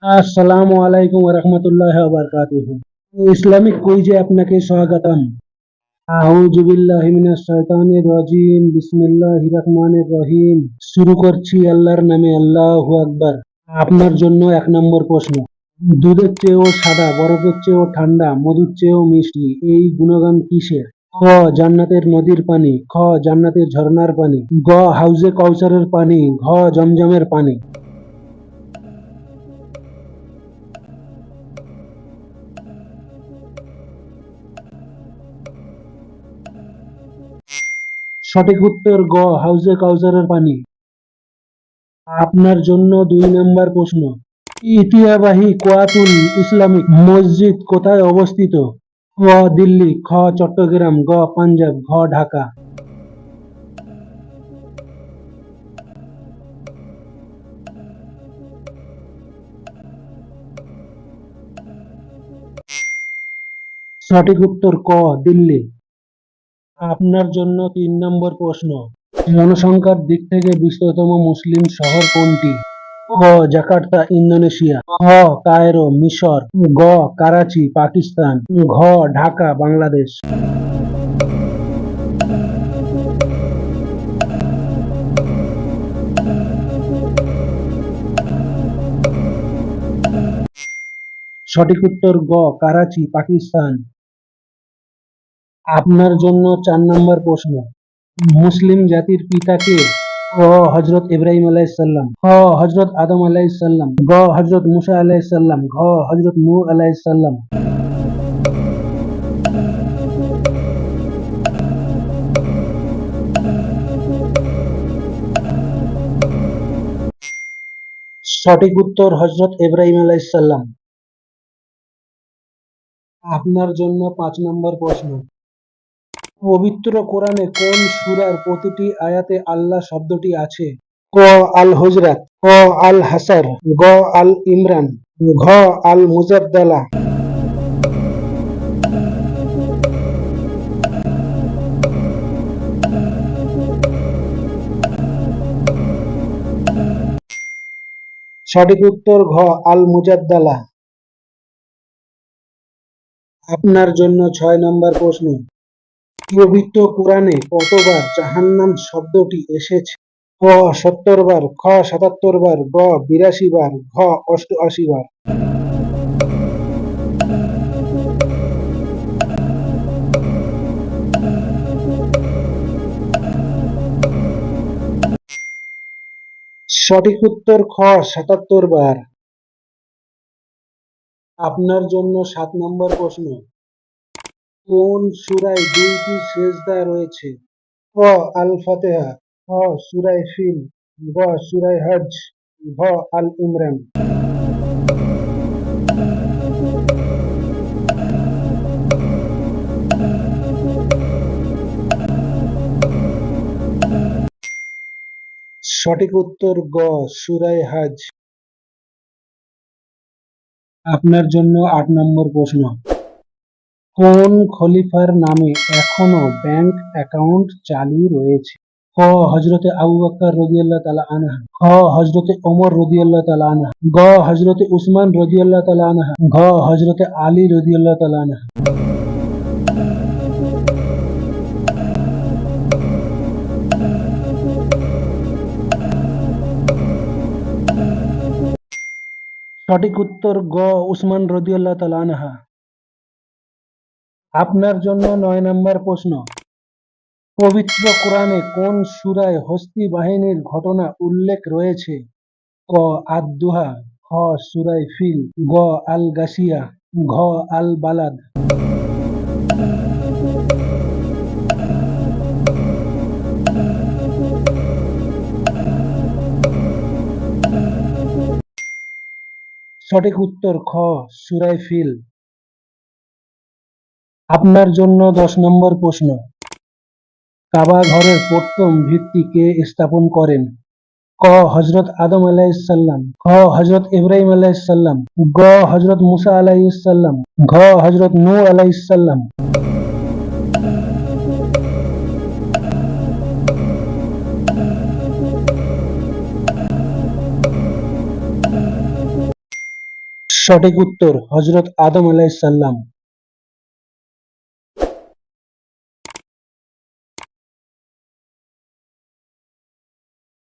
আসসালামু আলাইকুম ওয়া রাহমাতুল্লাহি ওয়া বারাকাতুহু। ইসলামিক কুইজে আপনাকে স্বাগতম। আউযু বিল্লাহি মিনাশ শাইতানির রাজিম। বিসমিল্লাহির রহমানির রহিম। শুরু করছি আল্লাহর নামে। আল্লাহু আকবার। আপনার জন্য ১ নম্বর প্রশ্ন। দুধের চেয়েও সাদা, বরফের চেয়েও ঠান্ডা, মধুর চেয়েও মিষ্টি, এই গুণগান কিসের? ক. জান্নাতের নদীর পানি, খ. জান্নাতের ঝর্ণার পানি, গ. হাউজে কাউসারের পানি, ঘ. জমজমের পানি। সঠিক উত্তর গ. হাউজে কাউসারের পানি। আপনার জন্য ২ নম্বর প্রশ্ন। ঐতিহ্যবাহী কুয়াতুল ইসলামিক মসজিদ কোথায় অবস্থিত? ক. দিল্লি, খ. চট্টগ্রাম, গ. পাঞ্জাব, ঘ. ঢাকা। সঠিক উত্তর ক. দিল্লি। আপনার জন্য ৩ নম্বর প্রশ্ন। জনসংখ্যার দিক থেকে বৃহত্তম মুসলিম শহর কোনটি? ক. জাকার্তা, ইন্দোনেশিয়া, খ. কায়রো, মিশর, গ. করাচি, পাকিস্তান, ঘ. ঢাকা, বাংলাদেশ। সঠিক উত্তর গ. করাচি, পাকিস্তান। আপনার জন্য ৪ নম্বর প্রশ্ন। মুসলিম জাতির পিতা কে? ক. হযরত ইব্রাহিম আলাইহিসসালাম, খ. হযরত আদম আলাইহিসসালাম, গ. হযরত মুসা আলাইহিসসালাম, ঘ. হযরত নূহ আলাইহিসসালাম। সঠিক উত্তর হযরত ইব্রাহিম আলাইহিসসালাম। আপনার জন্য ৫ নম্বর প্রশ্ন। পবিত্র কোরআনে কোন সূরার প্রতিটি আয়াতে আল্লাহ শব্দটি আছে? ক. আল হুজরাত, খ. আল হাসর, গ. আল ইমরান, ঘ. আল মুজাদ্দালা। সঠিক উত্তর ঘ. আল মুজাদ্দালা। আপনার জন্য ৬ নম্বর প্রশ্ন। পবিত্র কোরআনে কতবার জাহান্নাম শব্দটি এসেছে? ক. ৭০ বার, খ. ৭৭ বার, গ. ৮২ বার, ঘ. ৮৮ বার। সঠিক উত্তর খ. ৭৭ বার। আপনার জন্য ৭ নম্বর প্রশ্ন। কোন সূরায় ২টি সেজদা রয়েছে? ক. আল ফাতিহা, খ. সূরায়ে ফিল, গ. সূরায়ে হজ, ঘ. আল ইমরান। সঠিক উত্তর গ. সূরায়ে হজ। আপনার জন্য ৮ নম্বর প্রশ্ন। কোন খলিফার নামে এখনো ব্যাংক অ্যাকাউন্ট চালু রয়েছে? ক. হযরতে আবু বকর রাদিয়াল্লাহু তাআলা আনহু, খ. হযরতে ওমর রাদিয়াল্লাহু তাআলা আনহু, গ. হযরতে উসমান রাদিয়াল্লাহু তাআলা আনহু, ঘ. হযরতে আলী রাদিয়াল্লাহু তাআলা আনহু। সঠিক উত্তর গ. উসমান রাদিয়াল্লাহু তাআলা আনহু। আপনার জন্য ৯ নম্বর প্রশ্ন। পবিত্র কোরআনে কোন সূরায় হস্তি বাহিনীর ঘটনা উল্লেখ রয়েছে? ক. আদ-দুহা, খ. সূরায়ে ফিল, গ. আল গাশিয়া, ঘ. আল বালাদ। সঠিক উত্তর খ. সূরায়ে ফিল। আপনার জন্য ১০ নম্বর প্রশ্ন। কাবা ঘরের প্রথম ভিত্তি কে স্থাপন করেন? ক. হযরত আদম আলাইহিসসালাম, খ. হযরত ইব্রাহিম আলাইহিসসালাম, গ. হযরত মুসা আলাইহিসসালাম, ঘ. হযরত নূহ আলাইহিসসালাম। সঠিক উত্তর হযরত আদম আলাইহিস সালাম।